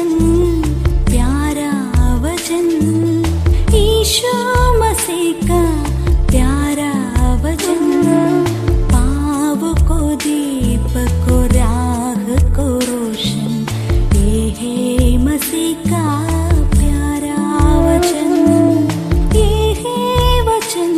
वचन, प्यारा वचन, ईशु मसीह का प्यारा वचन, पाव को दीप को राह को रोशन, ये है मसीह का प्यारा वचन, ये है वचन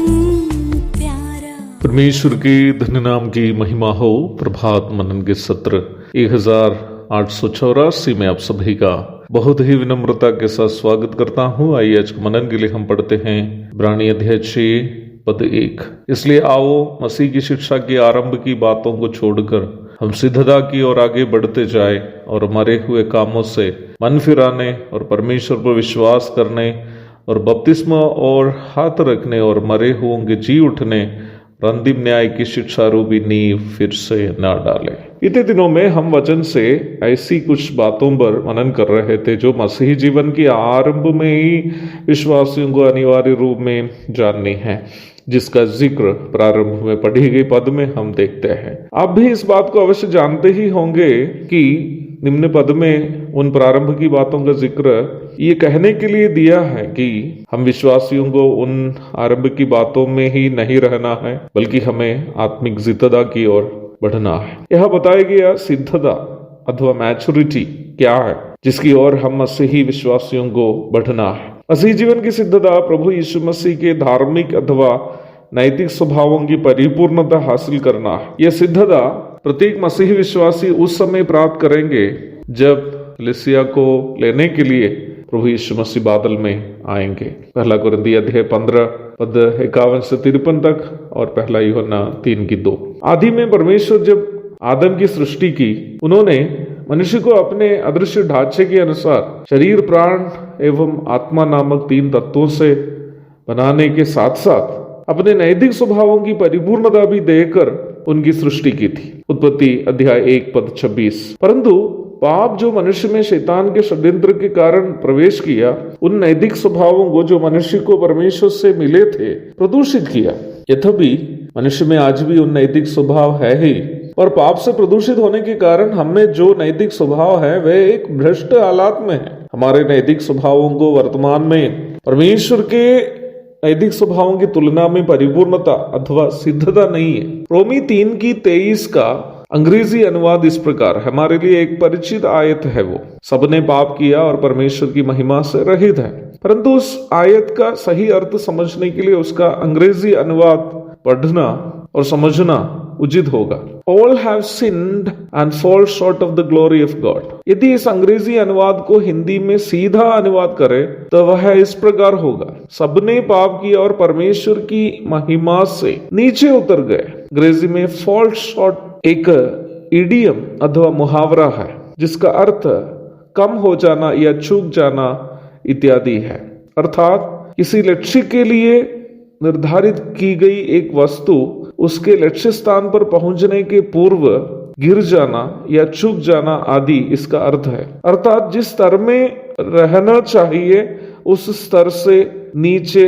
प्यारा। परमेश्वर के धन्य नाम की महिमा हो। प्रभात मनन के सत्र 1884 में आप सभी का बहुत ही विनम्रता के साथ स्वागत करता हूँ। आइए आज मनन के लिए हम पढ़ते हैं इब्रानी अध्याय 6 पद 1। इसलिए आओ मसीह की शिक्षा के आरंभ की बातों को छोड़कर हम सिद्धता की ओर आगे बढ़ते जाए और मरे हुए कामों से मन फिराने और परमेश्वर पर विश्वास करने और बपतिस्मा और हाथ रखने और मरे हुओं के जी उठने और अंतिम न्याय की शिक्षा रूपी नींव फिर से न डालें। बीते दिनों में हम वचन से ऐसी कुछ बातों पर मनन कर रहे थे जो मसीही जीवन के आरंभ में ही विश्वासियों को अनिवार्य रूप में जाननी है, जिसका जिक्र प्रारंभ में पढ़ी गई पद में हम देखते हैं। आप भी इस बात को अवश्य जानते ही होंगे कि निम्न पद में उन प्रारंभ की बातों का जिक्र ये कहने के लिए दिया है कि हम विश्वासियों को उन आरंभ की बातों में ही नहीं रहना है, बल्कि हमें आत्मिक जिद्दता की ओर बढ़ना है। यह बताया गया सिद्धता अथवा मैच्योरिटी क्या है, जिसकी ओर हम मसीही विश्वासियों को बढ़ना है। मसीही जीवन की सिद्धता प्रभु यीशु मसीह के धार्मिक अथवा नैतिक स्वभावों की परिपूर्णता हासिल करना है। यह सिद्धता प्रत्येक मसीही विश्वासी उस समय प्राप्त करेंगे जब कलीसिया को लेने के लिए प्रभु यीशु मसीह बादल में आएंगे। पहला कुरिन्थियों अध्याय 15 पद 51 से 53 तक और पहला यूहन्ना 3:2। आदि में परमेश्वर जब आदम की सृष्टि की, उन्होंने मनुष्य को अपने अदृश्य ढांचे के अनुसार शरीर, प्राण एवं आत्मा नामक 3 तत्वों से बनाने के साथ साथ अपने नैतिक स्वभावों की परिपूर्णता भी देकर उनकी सृष्टि की थी। उत्पत्ति अध्याय 1 पद 26। परंतु पाप जो मनुष्य में शैतान के षड्यंत्र के कारण प्रवेश किया, उन नैतिक स्वभावों को जो मनुष्य को परमेश्वर से मिले थे प्रदूषित किया। यद्यपि मनुष्य में आज भी उन नैतिक स्वभाव है ही, और पाप से प्रदूषित होने के कारण हमें जो नैतिक स्वभाव है वह एक भ्रष्ट हालात में है। हमारे नैतिक स्वभावों को वर्तमान में परमेश्वर के नैतिक स्वभावों की तुलना में परिपूर्णता अथवा सिद्धता नहीं है। रोमी 3:23 का अंग्रेजी अनुवाद इस प्रकार, हमारे लिए एक परिचित आयत है वो, सबने पाप किया और परमेश्वर की महिमा से रहित है। परंतु उस आयत का सही अर्थ समझने के लिए उसका अंग्रेजी अनुवाद पढ़ना और समझना उचित होगा। All have sinned and fall short of the glory of God। यदि इस अंग्रेजी अनुवाद को हिंदी में सीधा अनुवाद करें तो वह इस प्रकार होगा, सबने पाप किया और परमेश्वर की महिमा से नीचे उतर गए। अंग्रेजी में fall short एक इडियम अथवा मुहावरा है, जिसका अर्थ कम हो जाना या चूक जाना इत्यादि है। अर्थात किसी लक्ष्य के लिए निर्धारित की गई एक वस्तु उसके लक्ष्य स्थान पर पहुंचने के पूर्व गिर जाना या चूक जाना आदि इसका अर्थ है। अर्थात जिस स्तर में रहना चाहिए उस स्तर से नीचे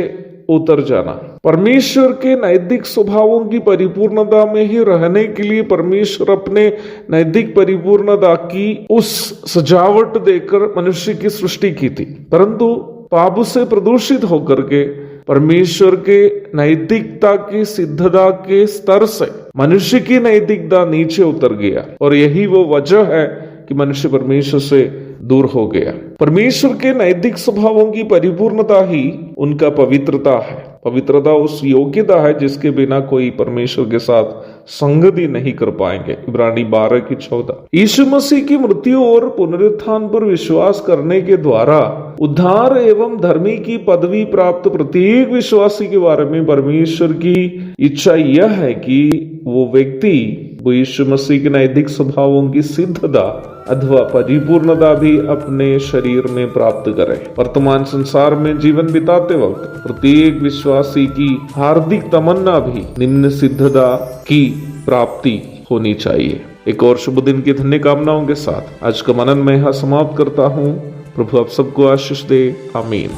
उतर जाना। परमेश्वर के नैतिक स्वभावों की परिपूर्णता में ही रहने के लिए परमेश्वर अपने नैतिक परिपूर्णता की उस सजावट देकर मनुष्य की सृष्टि की थी। परंतु पाप से प्रदूषित होकर के परमेश्वर के नैतिकता की सिद्धता के स्तर से मनुष्य की नैतिकता नीचे उतर गया, और यही वो वजह है कि मनुष्य परमेश्वर से दूर हो गया। परमेश्वर के नैतिक स्वभावों की परिपूर्णता ही उनका पवित्रता है। पवित्रता उस योग्यता है जिसके बिना कोई परमेश्वर के साथ संगति नहीं कर पाएंगे। इब्रानी 12:14। यीशु मसीह की मृत्यु और पुनरुत्थान पर विश्वास करने के द्वारा उद्धार एवं धर्मी की पदवी प्राप्त प्रत्येक विश्वासी के बारे में परमेश्वर की इच्छा यह है कि वो व्यक्ति वो यीशु मसीह के नैतिक स्वभावों की सिद्धता अथवा परिपूर्णता भी अपने शरीर में प्राप्त करे। वर्तमान संसार में जीवन बिताते वक्त प्रत्येक विश्वासी की हार्दिक तमन्ना भी निम्न सिद्धता की प्राप्ति होनी चाहिए। एक और शुभ दिन की धन्य कामनाओं के साथ आज का मनन मैं यहाँ समाप्त करता हूँ। प्रभु आप सबको आशीष दे। आमीन।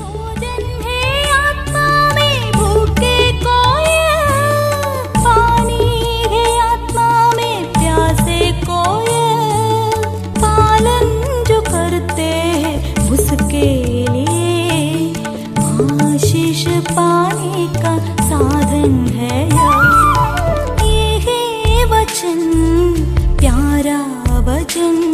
पालन जो करते हैं वचन